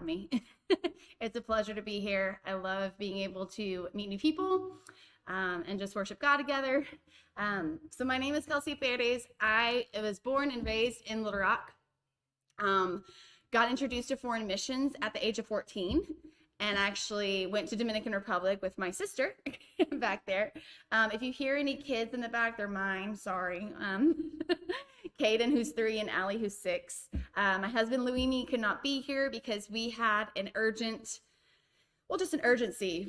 me. It's a pleasure to be here. I love being able to meet new people and just worship God together. So my name is Kelsey Perez. I was born and raised in Little Rock. Got introduced to foreign missions at the age of 14 and actually went to Dominican Republic with my sister back there. If you hear any kids in the back, they're mine, sorry. Caden, who's 3, and Allie, who's 6. My husband, Louimi, could not be here because we had an urgency.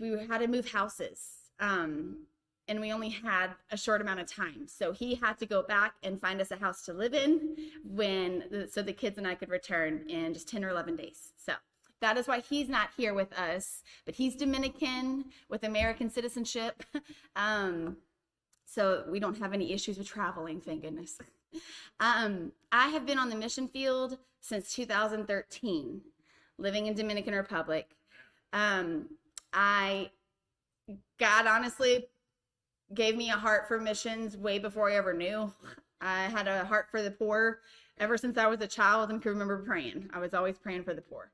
We had to move houses, and we only had a short amount of time. So he had to go back and find us a house to live in so the kids and I could return in just 10 or 11 days. So that is why he's not here with us, but he's Dominican with American citizenship. So we don't have any issues with traveling, thank goodness. I have been on the mission field since 2013, living in Dominican Republic. God honestly gave me a heart for missions way before I ever knew. I had a heart for the poor ever since I was a child and can remember praying. I was always praying for the poor.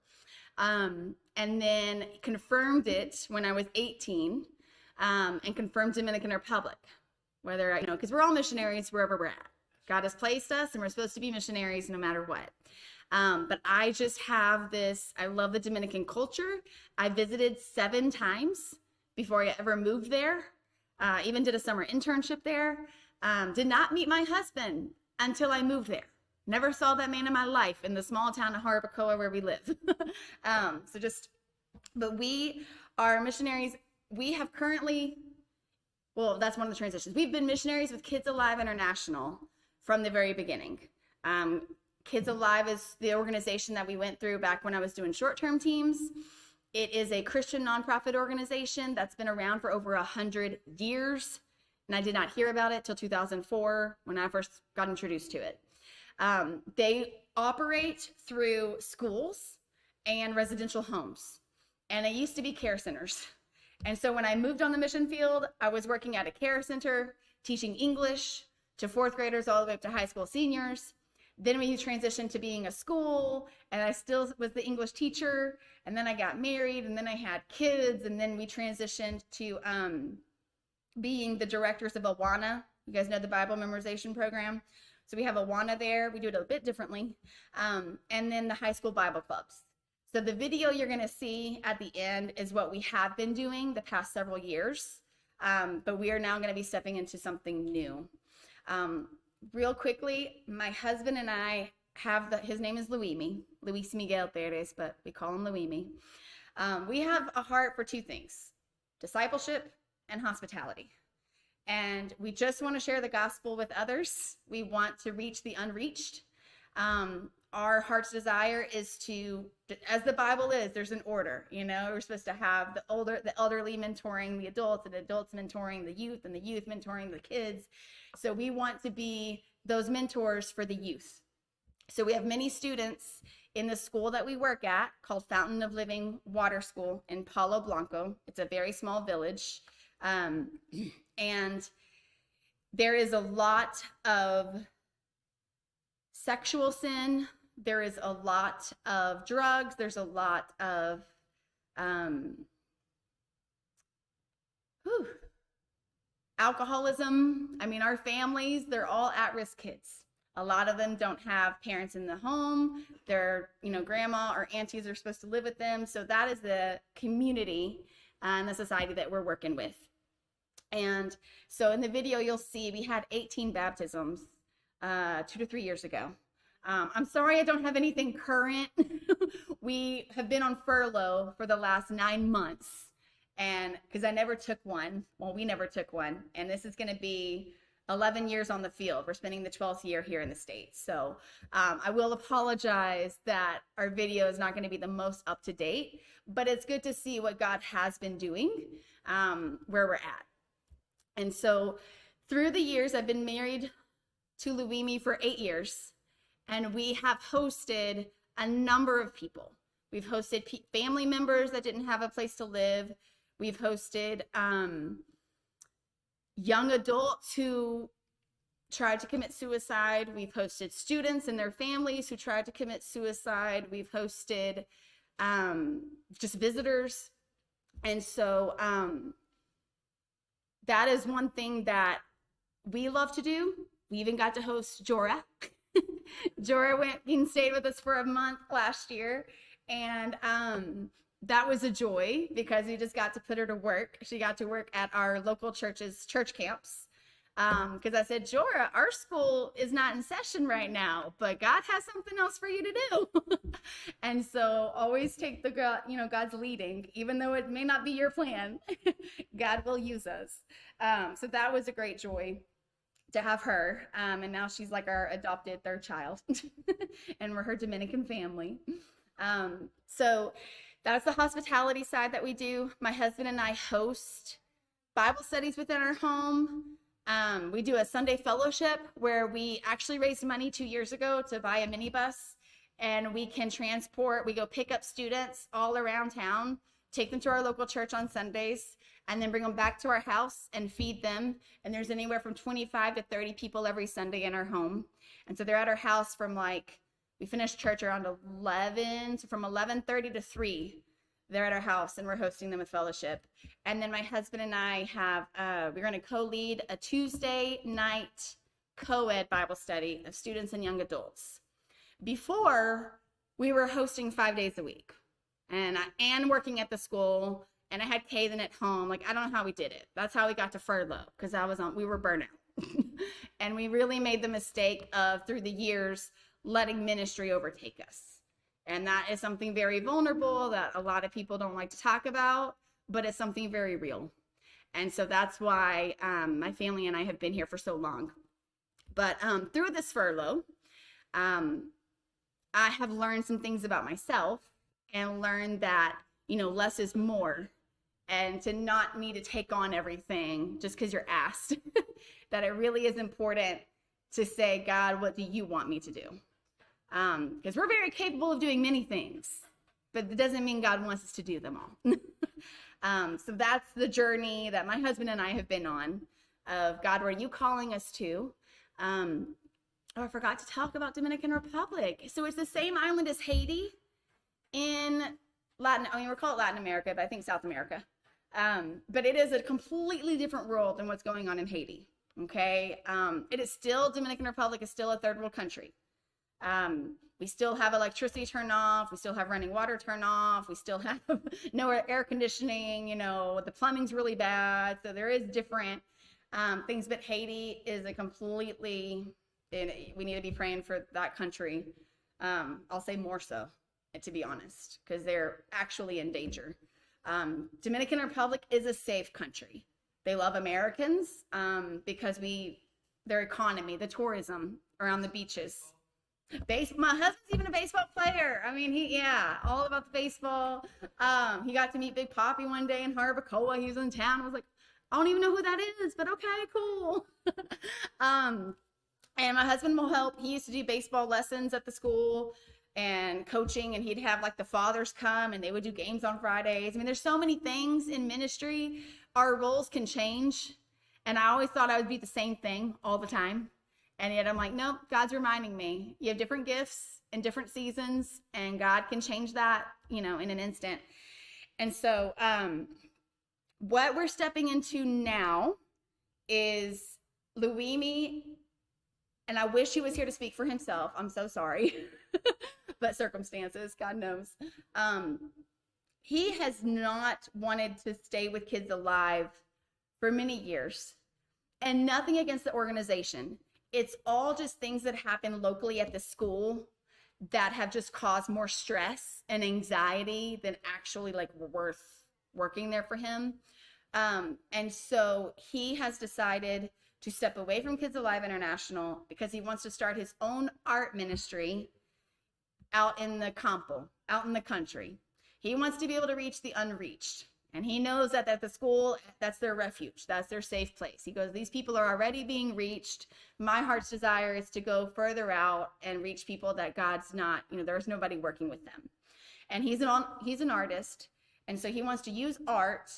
And then confirmed it when I was 18, and confirmed Dominican Republic, because we're all missionaries wherever we're at. God has placed us and we're supposed to be missionaries no matter what. But I just have I love the Dominican culture. I visited 7 times before I ever moved there. Even did a summer internship there. Did not meet my husband until I moved there. Never saw that man in my life in the small town of Harabacoa where we live. But we are missionaries. We have currently, that's one of the transitions. We've been missionaries with Kids Alive International from the very beginning. Kids Alive is the organization that we went through back when I was doing short-term teams. It is a Christian nonprofit organization that's been around for over 100 years. And I did not hear about it till 2004 when I first got introduced to it. They operate through schools and residential homes. And it used to be care centers. And so when I moved on the mission field, I was working at a care center, teaching English to 4th graders all the way up to high school seniors. Then we transitioned to being a school, and I still was the English teacher. And then I got married, and then I had kids, and then we transitioned to being the directors of Awana. You guys know the Bible memorization program. So we have Awana there. We do it a bit differently. And then the high school Bible clubs. So the video you're going to see at the end is what we have been doing the past several years. But we are now going to be stepping into something new. Real quickly, my husband and I his name is Luis Miguel Perez, but we call him Louimi. We have a heart for 2 things, discipleship and hospitality. And we just want to share the gospel with others. We want to reach the unreached. Our heart's desire is to, as the Bible is, there's an order, we're supposed to have the elderly mentoring the adults, and the adults mentoring the youth, and the youth mentoring the kids. So we want to be those mentors for the youth. So we have many students in the school that we work at called Fountain of Living Water School in Palo Blanco. It's a very small village. And there is a lot of sexual sin. There is a lot of drugs. There's a lot of alcoholism. Our families, they're all at-risk kids. A lot of them don't have parents in the home. Their, grandma or aunties are supposed to live with them. So that is the community and the society that we're working with. And so in the video, you'll see we had 18 baptisms 2 to 3 years ago. I'm sorry I don't have anything current. We have been on furlough for the last 9 months, and because I never took one. Well, we never took one, and this is going to be 11 years on the field. We're spending the 12th year here in the States. So I will apologize that our video is not going to be the most up to date, but it's good to see what God has been doing where we're at. And so through the years, I've been married to Louimi for 8 years, and we have hosted a number of people. We've hosted family members that didn't have a place to live. We've hosted young adults who tried to commit suicide. We've hosted students and their families who tried to commit suicide. We've hosted just visitors. And so that is one thing that we love to do. We even got to host Jorah. Jorah went and stayed with us for a month last year. And that was a joy because we just got to put her to work. She got to work at our local church's church camps. Because I said, Jorah, our school is not in session right now, but God has something else for you to do. And so always take God's leading, even though it may not be your plan. God will use us. So that was a great joy to have her. And now she's like our adopted third child, and we're her Dominican family. So that's the hospitality side that we do. My husband and I host Bible studies within our home. We do a Sunday fellowship where we actually raised money 2 years ago to buy a minibus, and we go pick up students all around town, take them to our local church on Sundays, and then bring them back to our house and feed them. And there's anywhere from 25 to 30 people every Sunday in our home. And so they're at our house from we finished church around 11, so from 11:30 to 3. They're at our house, and we're hosting them with fellowship. And then my husband and I we're going to co-lead a Tuesday night co-ed Bible study of students and young adults. Before, we were hosting 5 days a week, and working at the school, and I had Kaden at home. I don't know how we did it. That's how we got to furlough, because we were burnout. And we really made the mistake of, through the years, letting ministry overtake us. And that is something very vulnerable that a lot of people don't like to talk about, but it's something very real. And so that's why my family and I have been here for so long. But through this furlough, I have learned some things about myself, and learned that, less is more, and to not need to take on everything just because you're asked. That it really is important to say, God, what do you want me to do? Because we're very capable of doing many things, but it doesn't mean God wants us to do them all. So that's the journey that my husband and I have been on, of God, where are you calling us to? I forgot to talk about Dominican Republic. So it's the same island as Haiti in we'll call it Latin America, but I think South America. But it is a completely different world than what's going on in Haiti. Okay. Dominican Republic is still a third world country. We still have electricity turn off. We still have running water turn off. We still have no air conditioning. The plumbing's really bad. So there is different things, but Haiti is we need to be praying for that country. I'll say more so, to be honest, because they're actually in danger. Dominican Republic is a safe country. They love Americans because their economy, the tourism around the beaches. My husband's even a baseball player. All about the baseball. He got to meet Big Papi one day in Harbacoa. He was in town. I was like, I don't even know who that is, but okay, cool. And my husband will help. He used to do baseball lessons at the school and coaching, and he'd have the fathers come, and they would do games on Fridays. There's so many things in ministry. Our roles can change, and I always thought I would be the same thing all the time. And yet I'm like, nope, God's reminding me, you have different gifts in different seasons, and God can change that, in an instant. And so what we're stepping into now is Louimi, and I wish he was here to speak for himself. I'm so sorry. But circumstances, God knows. He has not wanted to stay with Kids Alive for many years. And nothing against the organization. It's all just things that happen locally at the school that have just caused more stress and anxiety than actually worth working there for him. And so he has decided to step away from Kids Alive International because he wants to start his own art ministry out in the campo, out in the country. He wants to be able to reach the unreached. And he knows that at the school, that's their refuge. That's their safe place. He goes, these people are already being reached. My heart's desire is to go further out and reach people that God's not, there's nobody working with them. And he's an artist. And so he wants to use art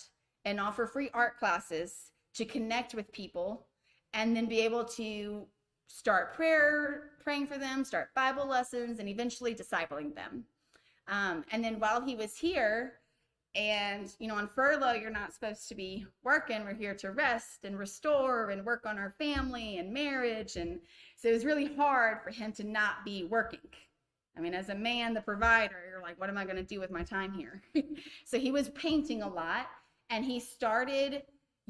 and offer free art classes to connect with people, and then be able to start praying for them, start Bible lessons, and eventually discipling them. And then while he was here, and, on furlough, you're not supposed to be working. We're here to rest and restore and work on our family and marriage. And so it was really hard for him to not be working. I mean, as a man, the provider, you're like, what am I going to do with my time here? So he was painting a lot, and he started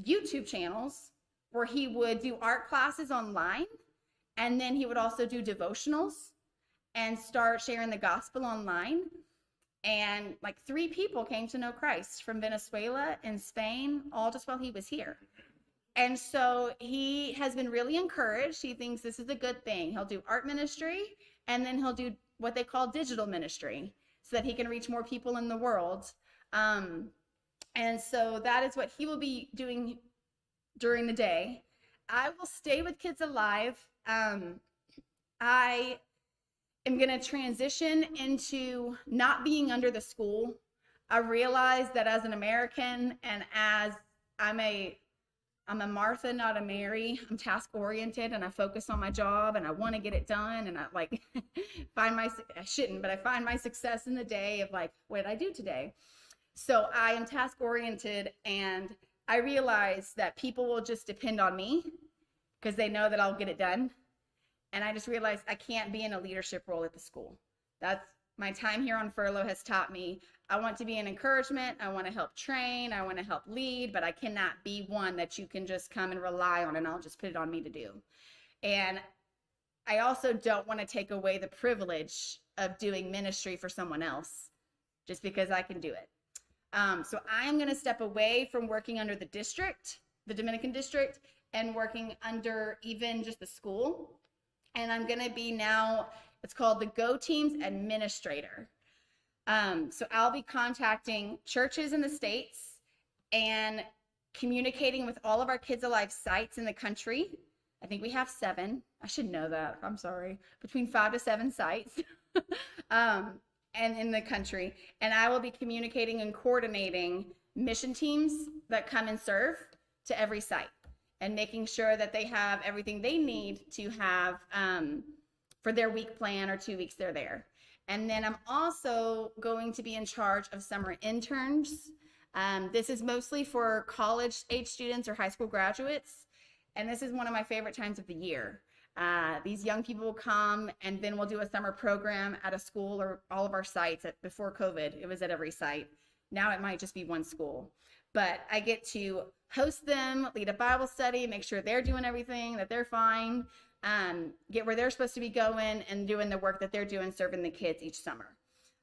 YouTube channels where he would do art classes online, and then he would also do devotionals and start sharing the gospel online. And like 3 people came to know Christ from Venezuela and Spain, all just while he was here. And so he has been really encouraged. He thinks this is a good thing. He'll do art ministry, and then he'll do what they call digital ministry so that he can reach more people in the world. And so that is what he will be doing during the day. I will stay with Kids Alive. I am going to transition into not being under the school. I realize that as an American, and as I'm a Martha, not a Mary. I'm task oriented, and I focus on my job, and I want to get it done. And I like I shouldn't, but I find my success in the day of like, what did I do today? So I am task oriented, and I realize that people will just depend on me because they know that I'll get it done. And I just realized I can't be in a leadership role at the school. That's my time here on furlough has taught me. I want to be an encouragement. I want to help train. I want to help lead, but I cannot be one that you can just come and rely on, and I'll just put it on me to do. And I also don't want to take away the privilege of doing ministry for someone else just because I can do it. So I'm going to step away from working under the district, the Dominican district, and working under even just the school. And I'm going to be now, it's called the Go Teams Administrator. So I'll be contacting churches in the States and communicating with all of our Kids Alive sites in the country. I think we have 7. I should know that. I'm sorry. Between 5 to 7 sites and in the country. And I will be communicating and coordinating mission teams that come and serve to every site, and making sure that they have everything they need to have for their week plan or 2 weeks they're there. And then I'm also going to be in charge of summer interns. This is mostly for college age students or high school graduates. And this is one of my favorite times of the year. These young people will come, and then we'll do a summer program at a school or all of our sites. Before COVID, it was at every site. Now it might just be one school. But I get to host them, lead a Bible study, make sure they're doing everything, that they're fine, get where they're supposed to be going and doing the work that they're doing, serving the kids each summer.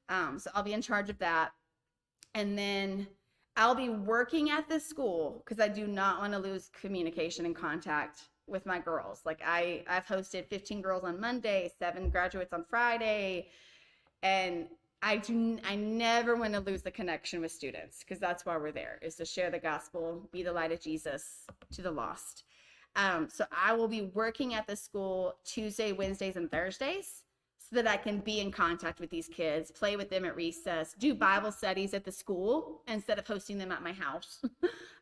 So I'll be in charge of that. And then I'll be working at this school because I do not want to lose communication and contact with my girls. Like I've hosted 15 girls on Monday, 7 graduates on Friday, and I never want to lose the connection with students, because that's why we're there, is to share the gospel, be the light of Jesus to the lost. So I will be working at the school Tuesday, Wednesdays, and Thursdays so that I can be in contact with these kids, play with them at recess, do Bible studies at the school instead of hosting them at my house.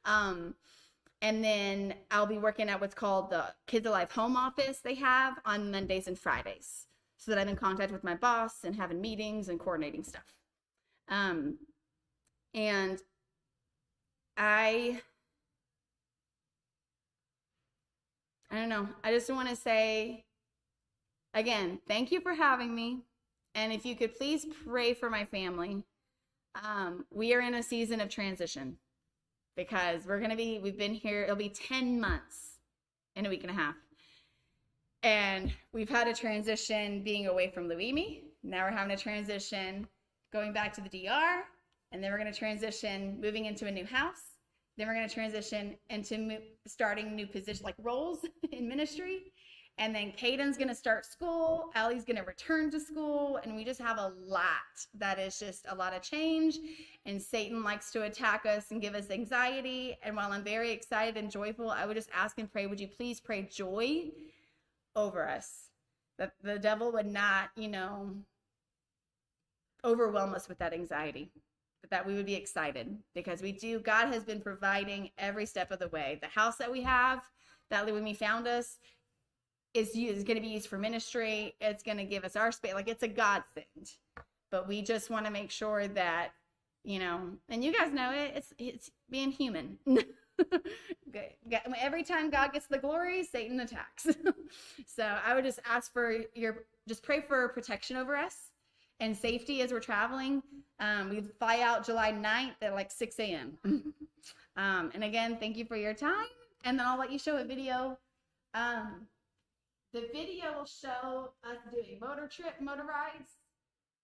And then I'll be working at what's called the Kids Alive home office they have on Mondays and Fridays, so that I'm in contact with my boss and having meetings and coordinating stuff. And I don't know. I just want to say, again, thank you for having me. And if you could please pray for my family. We are in a season of transition because we've been here, it'll be 10 months in a week and a half. And we've had a transition being away from Luimi. Now we're having a transition going back to the DR. And then we're going to transition moving into a new house. Then we're going to transition into starting new positions, like roles in ministry. And then Caden's going to start school. Allie's going to return to school. And we just have a lot that is just a lot of change. And Satan likes to attack us and give us anxiety. And while I'm very excited and joyful, I would just ask and pray, would you please pray joy over us? That the devil would not, overwhelm us with that anxiety. But that we would be excited, because God has been providing every step of the way. The house that we have, that when we found us, is going to be used for ministry. It's going to give us our space. Like, it's a God thing. but we just want to make sure that, you know, and you guys know it, it's being human. Every time God gets the glory, Satan attacks. So I would just ask for just pray for protection over us and safety as we're traveling. We fly out July 9th at like 6 a.m. And again, thank you for your time. And then I'll let you show a video. The video will show us doing motor rides.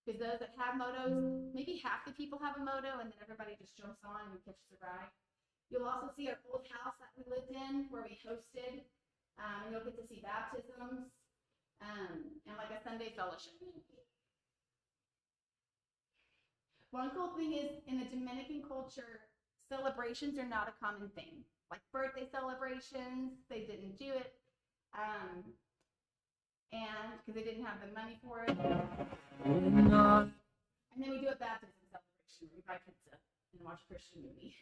Because those that have motos, maybe half the people have a moto, and then everybody just jumps on and catches a ride. You'll also see our old house that we lived in, where we hosted, and you'll get to see baptisms, and like a Sunday fellowship. One cool thing is, in the Dominican culture, celebrations are not a common thing. Like birthday celebrations, they didn't do it, and because they didn't have the money for it. And then we do a baptism celebration. We buy pizza and watch a Christian movie.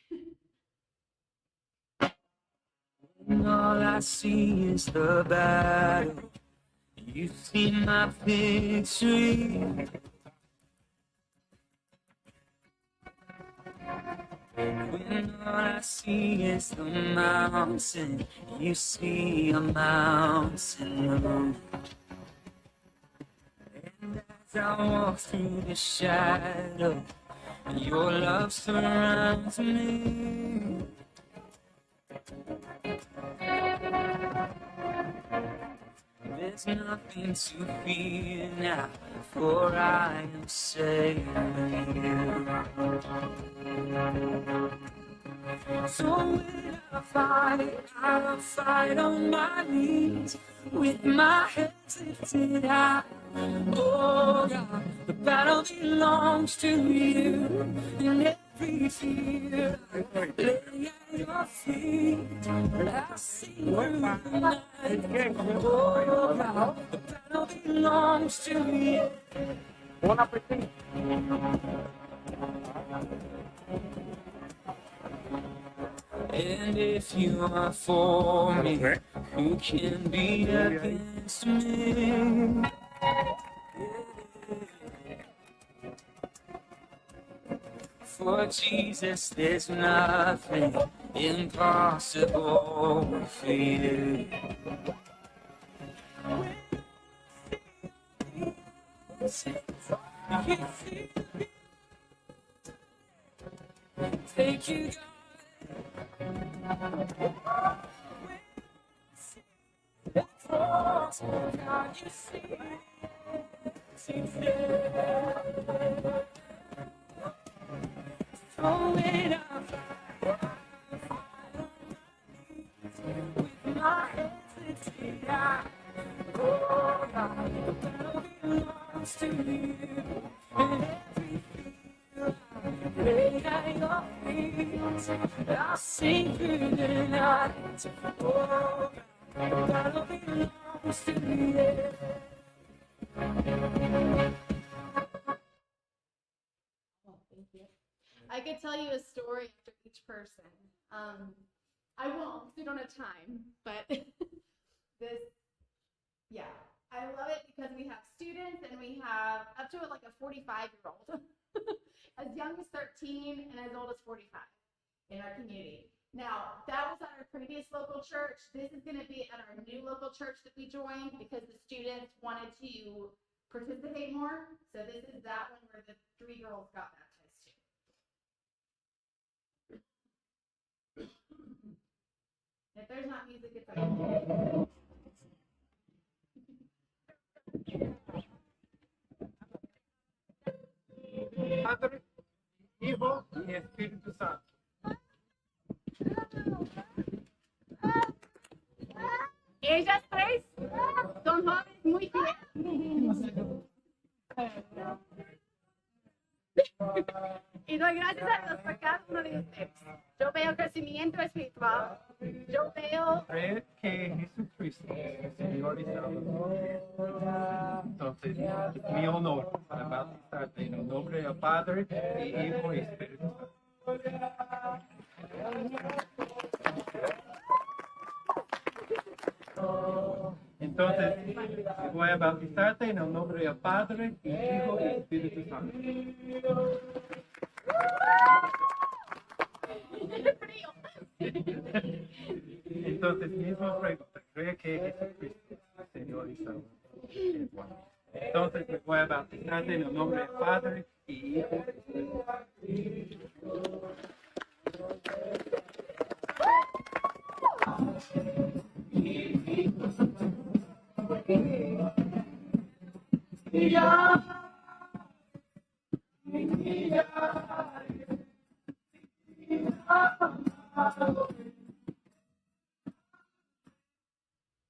All I see is the battle. You see my victory. When all I see is the mountain, you see a mountain move. And as I walk through the shadow, your love surrounds me. There's nothing to fear now, for I am safe with you. So when I'll fight on my knees, with my hands lifted high. Oh God, the battle belongs to you, and every fear I lay at your feet. I sing through the night. Oh God, the battle belongs to you. Bon appétit. And if you are for me, who can be against me? For Jesus, there's nothing impossible for you. Thank you, God. God, you see. Throw it up. With my hands lifted high. Oh, God, the battle belongs to you. And every fear I lay at your feet. I'll sing through the night. Oh, God, the battle belongs to you. I could tell you a story after each person. I won't, because we don't have time, but I love it because we have students and we have up to like a 45-year-old, as young as 13 and as old as 45 in our community. Now, that was at our previous local church. This is going to be at our new local church that we joined because the students wanted to participate more. So this is that one where the 3 girls got baptized too. If there's not music, it's okay. Padre, Hijo y Espíritu Santo. Ellas 3 son jóvenes muy fieles. Y doy gracias a Dios por cada uno de ustedes. Yo veo crecimiento espiritual. Yo veo Creer que Jesucristo es el Señor y Salvador. Entonces, es mi honor para bautizarte en el nombre del Padre, y Hijo y Espíritu Santo. Entonces, voy a bautizarte en el nombre del Padre, y Hijo y Espíritu Santo. Entonces mismo pregunta, ¿cree que Jesucristo es el Señor y Salvador? Entonces me voy a bautizarte en el nombre del Padre y Hijo y Espíritu Santo.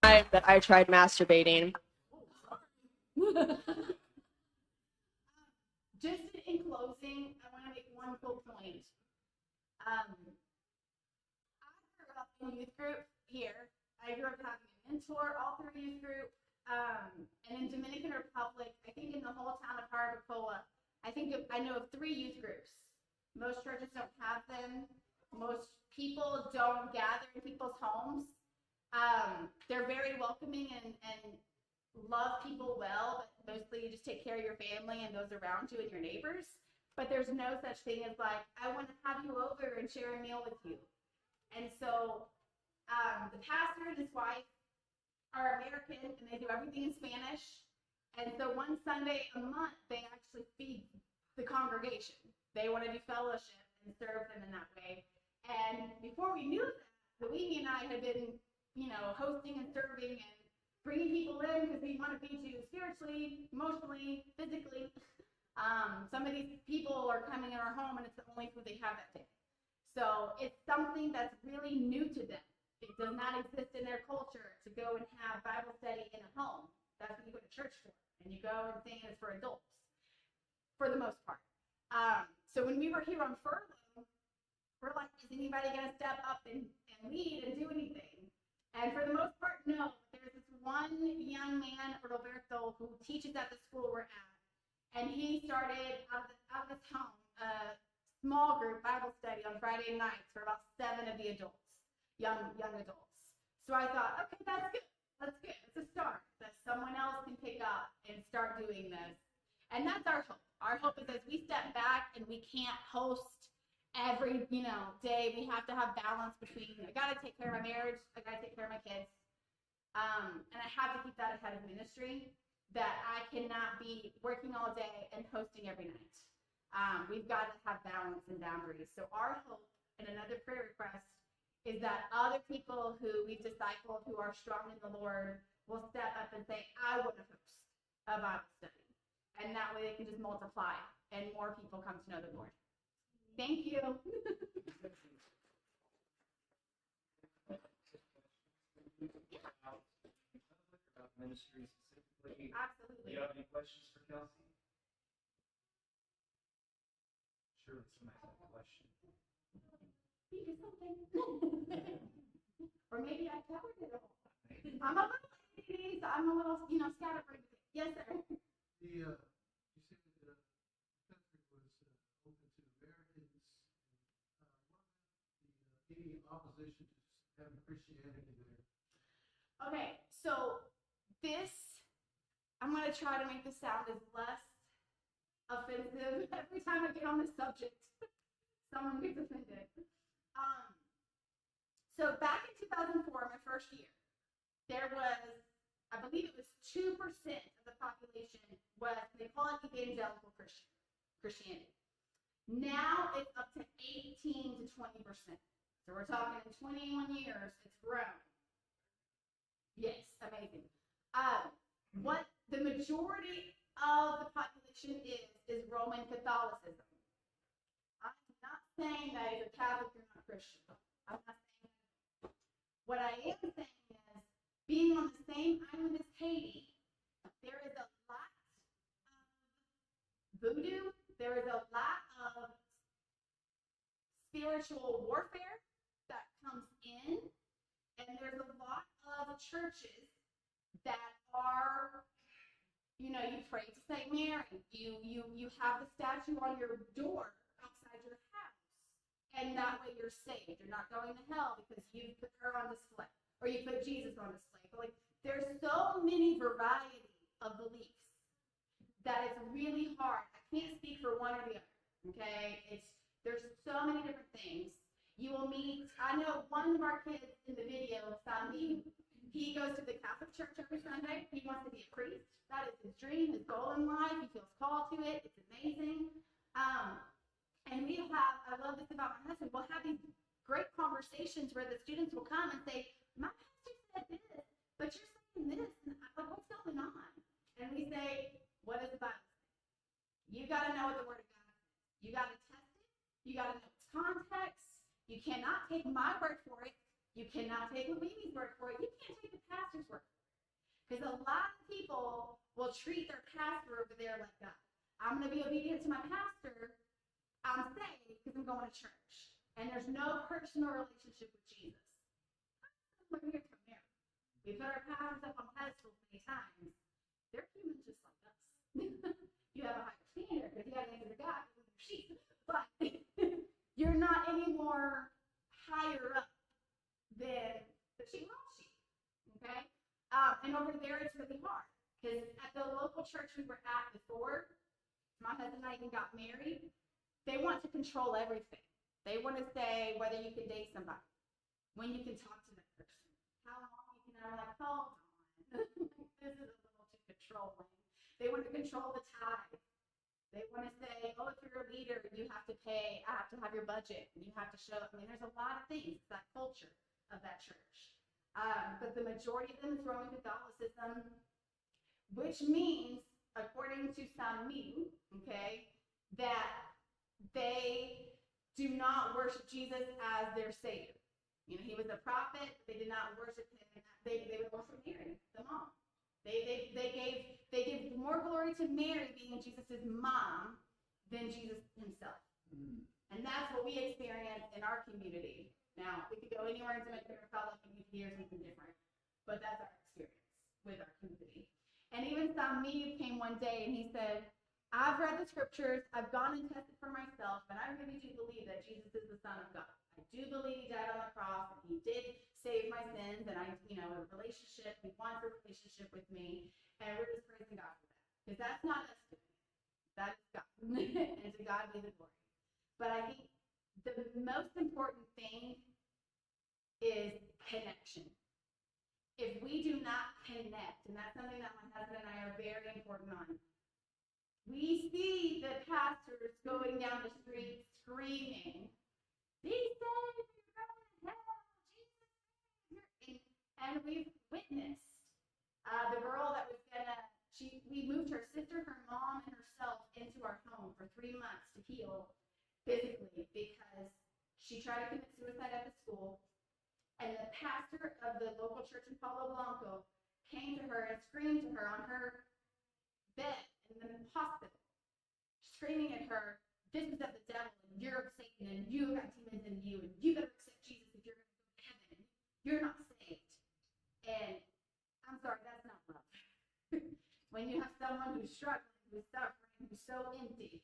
Time that I tried masturbating. Just in closing, I want to make one cool point. I grew up in youth group here. I grew up having a mentor all through youth group. And in Dominican Republic, I think in the whole town of Barbacoa, I know of 3 youth groups. Most churches don't have them. Most people don't gather in people's homes. They're very welcoming and love people well, but mostly you just take care of your family and those around you and your neighbors. But there's no such thing as like, I want to have you over and share a meal with you. And so the pastor and his wife are American and they do everything in Spanish. And so one Sunday a month, they actually feed the congregation. They want to do fellowship and serve them in that way. And before we knew that, Luigi and I had been, hosting and serving and bringing people in because we want to feed you spiritually, emotionally, physically. Some of these people are coming in our home and it's the only food they have that day. So it's something that's really new to them. It does not exist in their culture to go and have Bible study in a home. That's what you go to church for. And you go and sing it's for adults, for the most part. So when we were here on furlough, we're like, is anybody going to step up and lead and do anything? And for the most part, no. There's this one young man, Roberto, who teaches at the school we're at. And he started out of his home a small group Bible study on Friday nights for about 7 of the adults, young adults. So I thought, okay, that's good. That's good. It's a start that someone else can pick up and start doing this. And that's our hope. Our hope is as we step back and we can't host every, day, we have to have balance between, I got to take care of my marriage, I got to take care of my kids. And I have to keep that ahead of ministry, that I cannot be working all day and hosting every night. We've got to have balance and boundaries. So our hope and another prayer request is that other people who we've discipled who are strong in the Lord will step up and say, I want to host a Bible study. And that way they can just multiply and more people come to know the Lord. Thank you. About ministry specifically. Absolutely. Do you have any questions for Kelsey? Sure, somebody has a question. Think of something. Or maybe I covered it all. I'm a little ADD, so I'm a little, scatterbrained. Yes, sir. You said that the country was open to Americans. What about any opposition to having Christianity there? Okay, so I'm going to try to make this sound as less offensive every time I get on this subject. Someone gets offended. So back in 2004, my first year, there was, I believe it was 2% of the population was, they call it evangelical Christianity. Now it's up to 18 to 20%. So we're talking in 21 years, it's grown. Yes, amazing. What the majority of the population is Roman Catholicism. I'm not saying that if you're Catholic, you're not Christian. I'm not saying that. What I am saying is, being on the same island as Haiti, there is a lot of voodoo, there is a lot of spiritual warfare that comes in, and there's a lot of churches that are, you pray to St. Mary, you have the statue on your door outside your house, and that way you're saved. You're not going to hell because you put her on display, or you put Jesus on display. But there's so many varieties of beliefs that it's really hard. I can't speak for one or the other, okay? There's so many different things. You will meet, I know one of our kids in the video, Sami, he goes to the Catholic Church every Sunday. He wants to be a priest. That is his dream, his goal in life. He feels called to it. It's amazing. And we have, I love this about my husband, we'll have these great conversations where the students will come and say, my pastor said this, but you're saying this, and what's going on? And we say, what does the Bible say? You got to know what the Word of God says. You got to test it. You got to know its context. You cannot take my word for it. You cannot take Louise's word for it. You can't take the pastor's word for it. Because a lot of people will treat their pastor over there like God. I'm going to be obedient to my pastor. I'm saved because I'm going to church. And there's no personal relationship with Jesus. Look here, come here. We put our pastors up on pedestals many times. They're human just like us. You have a higher standard because you got to answer to God with your sheep. But you're not any more higher up than the sheep. Okay? And over there, it's really hard. Because at the local church we were at before, my husband and I even got married, they want to control everything. They want to say whether you can date somebody, when you can talk to that person, how long you can. I'm like, hold on. This is a little too controlling. They want to control the tithe. They want to say, oh, if you're a leader, you have to pay, I have to have your budget, and you have to show up. I mean, there's a lot of things, that culture of that church. But the majority of them is Roman Catholicism, which means, according to some new, okay, that they do not worship Jesus as their savior. You know, he was a prophet, but they did not worship him. They would worship Mary, the mom. They gave more glory to Mary being Jesus' mom than Jesus himself. And that's what we experience in our community. Now, we could go anywhere in Dominican Republic and you could hear something different, but that's our experience with our community. And even Sami came one day and he said, I've read the scriptures, I've gone and tested for myself, and I really do believe that Jesus is the Son of God. I do believe he died on the cross, and he did save my sins, and a relationship, he wants a relationship with me, and we're just praising God for that. Because that's not us doing it. That is God. And to God be the glory. But I think the most important thing is connection. If we do not connect, and that's something that my husband and I are very important on, we see the pastors going down the street screaming, be saved, you're going to hell, Jesus. And we've witnessed the girl that was we moved her sister, her mom, and herself into our home for 3 months to heal physically because she tried to commit suicide at the school. And the pastor of the local church in Palo Blanco came to her and screamed to her on her bed in the hospital, screaming at her, this is of the devil, and you're of Satan, and you got demons in you, and you better accept Jesus if you're going to go to heaven. You're not saved. And I'm sorry, that's not love. When you have someone who's struggling, who's suffering, who's so empty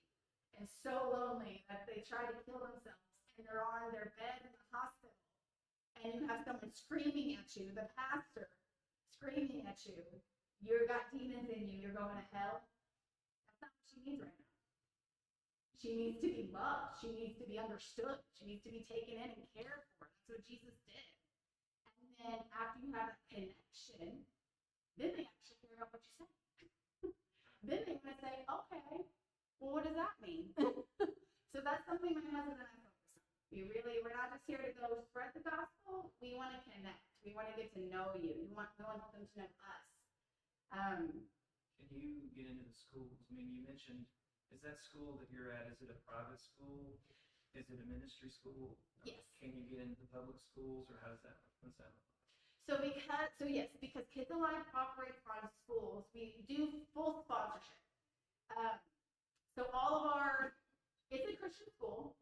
and so lonely that they try to kill themselves, and they're on their bed in the hospital, and you have someone screaming at you, the pastor screaming at you, you've got demons in you, you're going to hell. That's not what she needs right now. She needs to be loved. She needs to be understood. She needs to be taken in and cared for. That's what Jesus did. And then after you have that connection, then they actually care about what you say. Then they want to say, okay, well, what does that mean? So that's something my husband and I focus on. We're not just here to go spread the gospel. We want to connect. We want to get to know you. We want them to know us. Can you get into the schools? I mean, you mentioned, is that school that you're at, is it a private school? Is it a ministry school? Yes. Can you get into the public schools, or how does that look? What's that look? Because Kids Alive operates on schools, we do full sponsorship. So all of it's a Christian school,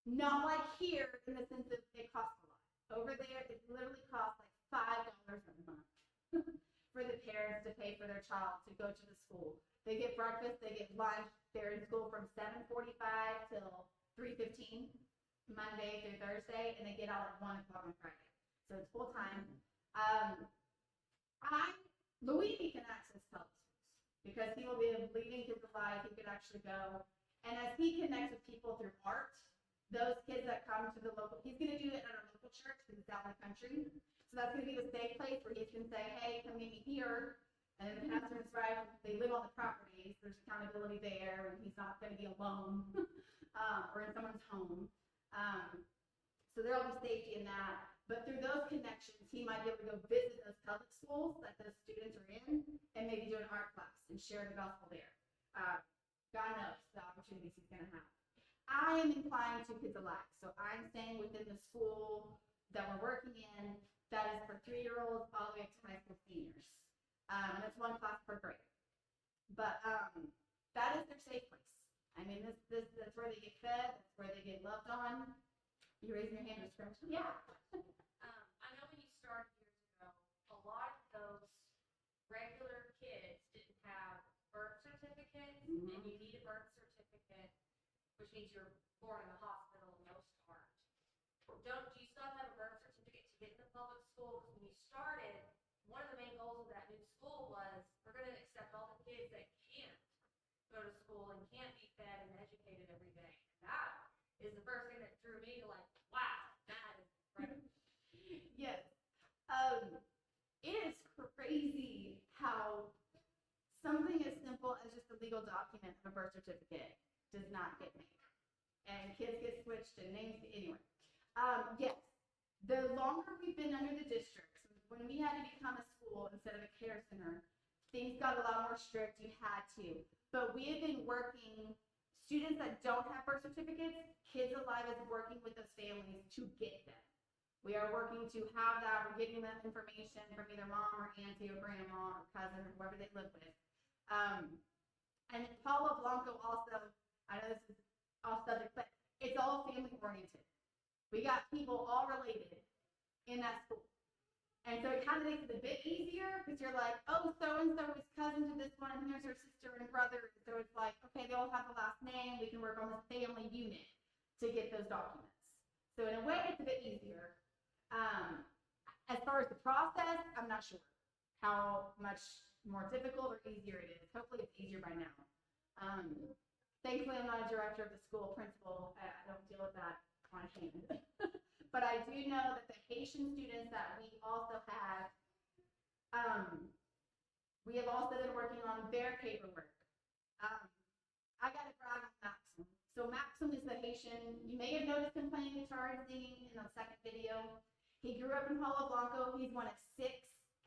not like here in the sense of it costs a lot. Over there, it literally costs like $5 a month for the parents to pay for their child to go to the school. They get breakfast, they get lunch. They're in school from 7:45 till 3:15, Monday through Thursday, and they get out at 1 o'clock on Friday. So it's full time. Luigi can access public schools because he will be leading Kids Alive. He could actually go. And as he connects with people through art, those kids that come to the local, he's going to do it at our local church because it's out in the country. So that's going to be the safe place where he can say, hey, come meet me here. And the pastor and scribe, they live on the properties. There's accountability there, and he's not going to be alone or in someone's home. So there'll be safety in that. But through those connections, he might be able to go visit those public schools that those students are in and maybe do an art class and share the gospel there. God knows the opportunities he's going to have. I am inclined to Kids Alive. So I'm staying within the school that we're working in that is for 3-year-olds all the way up to high school seniors. And it's one class per grade. But that is their safe place. I mean, that's where they get fed. That's where they get loved on. You raising your hand, Ms. Grimms? Yeah. I know when you started years ago, a lot of those regular kids didn't have birth certificates, and you need a birth certificate, which means you're born in the hospital, and most aren't. Do you still have to have a birth certificate to get in the public school? Because when you started, one of the main goals of that new school was we're going to accept all the kids that can't go to school and can't be fed and educated every day. And that is the first thing that drew me to like, wow, that is incredible. Yes. It is crazy how something as simple as just a legal document of a birth certificate does not get made. And kids get switched and names, anyway. Yes, the longer we've been under the district, so when we had to become a school instead of a care center, things got a lot more strict, you had to. But we have been working, students that don't have birth certificates, Kids Alive is working with those families to get them. We are working to have that, we're getting that information from either mom or auntie or grandma or cousin or whoever they live with. And Palo Blanco also, I know this is off subject, but it's all family oriented. We got people all related in that school. And so it kind of makes it a bit easier because you're like, oh, so-and-so is cousin to this one, and here's her sister and brother. So it's like, okay, they all have the last name. We can work on this family unit to get those documents. So in a way, it's a bit easier. As far as the process, I'm not sure how much more difficult or easier it is. Hopefully it's easier by now. Thankfully, I'm not a director of the school, principal. I don't deal with that on hand. But I do know that the Haitian students that we also have, we have also been working on their paperwork. I got to brag on Maxim. So Maxim is the Haitian, you may have noticed him playing guitar and singing in the second video. He grew up in Palo Blanco. He's one of 6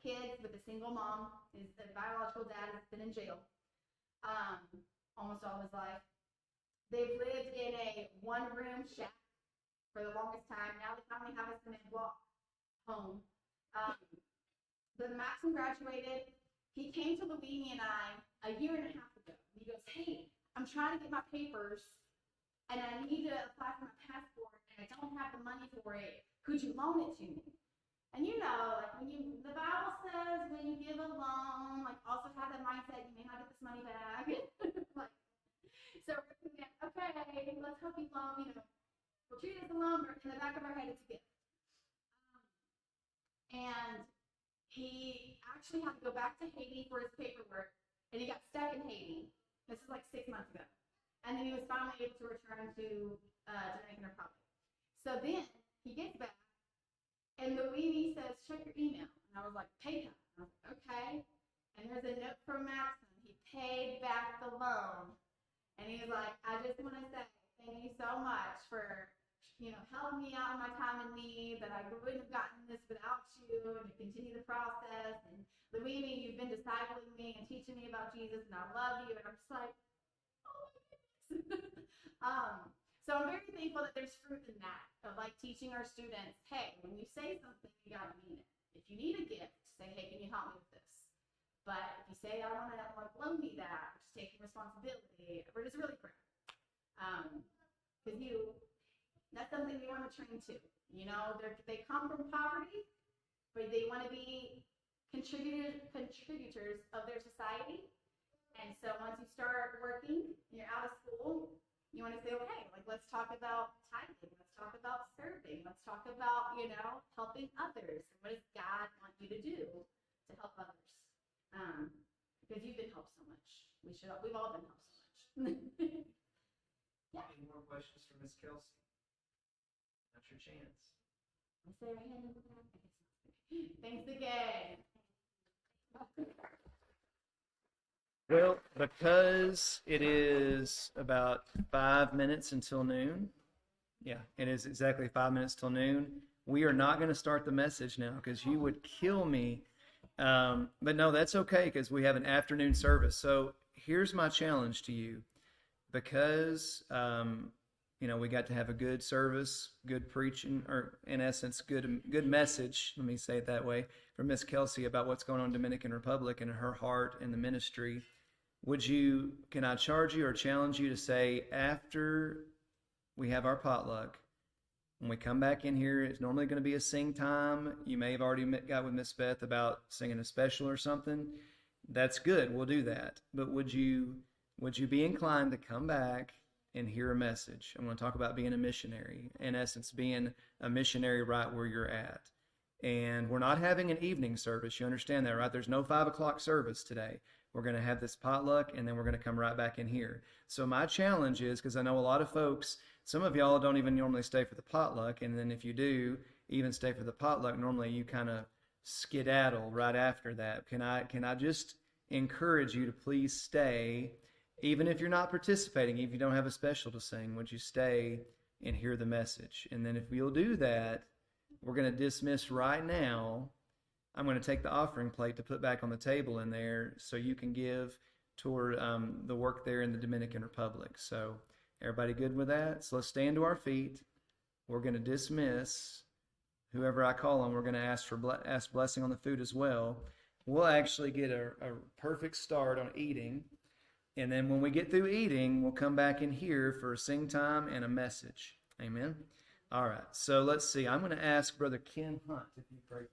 kids with a single mom. His biological dad has been in jail almost all his life. They've lived in a 1-room shack for the longest time. Now they finally have a cement block home. But Maxim graduated. He came to Luigi and I a year and a half ago. He goes, hey, I'm trying to get my papers and I need to apply for my passport and I don't have the money for it. Could you loan it to me? And you know, like the Bible says when you give a loan, like also have that mindset, you may not get this money back. Like, so we're thinking, okay, let's hope you loan, we'll treat it as a loan, but in the back of our head, it's a gift. And he actually had to go back to Haiti for his paperwork, and he got stuck in Haiti. This is like 6 months ago. And then he was finally able to return to Dominican Republic. So then he gets back, and Luigi says, check your email. And I was like, PayPal. And I was like, okay. And there's a note from Maxim. He paid back the loan. And he's like, I just want to say thank you so much for, helping me out in my time of need, that I wouldn't have gotten this without you, and to continue the process. And Luigi, you've been discipling me and teaching me about Jesus, and I love you. And I'm just like, oh my goodness. So I'm very thankful that there's fruit in that, of like teaching our students, hey, when you say something, you gotta mean it. If you need a gift, say, hey, can you help me with this? But if you say, I want to loan me that, just taking responsibility, we're just really proud. Because that's something we want to train to. They come from poverty, but they want to be contributors of their society. And so once you start working, you're out of school, you want to say, okay, let's talk about tithing, let's talk about serving, let's talk about, helping others. What does God want you to do to help others? because you've been helped so much. We've all been helped so much. Yeah. Any more questions for Miss Kelsey? That's your chance. I say right hand in the back. Thanks again. Well, because it is about 5 minutes until noon. Yeah, it is exactly 5 minutes till noon. We are not going to start the message now because you would kill me. But no, that's okay because we have an afternoon service. So here's my challenge to you. Because, we got to have a good service, good preaching, or in essence, good message, let me say it that way, from Miss Kelsey about what's going on in Dominican Republic and her heart and the ministry. Can I charge you or challenge you to say, after we have our potluck, when we come back in here, it's normally going to be a sing time. You may have already got with Miss Beth about singing a special or something. That's good. We'll do that. But would you be inclined to come back and hear a message? I'm going to talk about being a missionary. In essence, being a missionary right where you're at. And we're not having an evening service. You understand that, right? There's no 5 o'clock service today. We're going to have this potluck, and then we're going to come right back in here. So my challenge is, because I know a lot of folks, some of y'all don't even normally stay for the potluck, and then if you do even stay for the potluck, normally you kind of skedaddle right after that. Can I just encourage you to please stay, even if you're not participating, if you don't have a special to sing, would you stay and hear the message? And then if you'll do that, we're going to dismiss right now. I'm going to take the offering plate to put back on the table in there so you can give toward the work there in the Dominican Republic. So everybody good with that? So let's stand to our feet. We're going to dismiss. Whoever I call on, we're going to ask blessing on the food as well. We'll actually get a perfect start on eating. And then when we get through eating, we'll come back in here for a sing time and a message. Amen? All right. So let's see. I'm going to ask Brother Ken Hunt if you pray for us.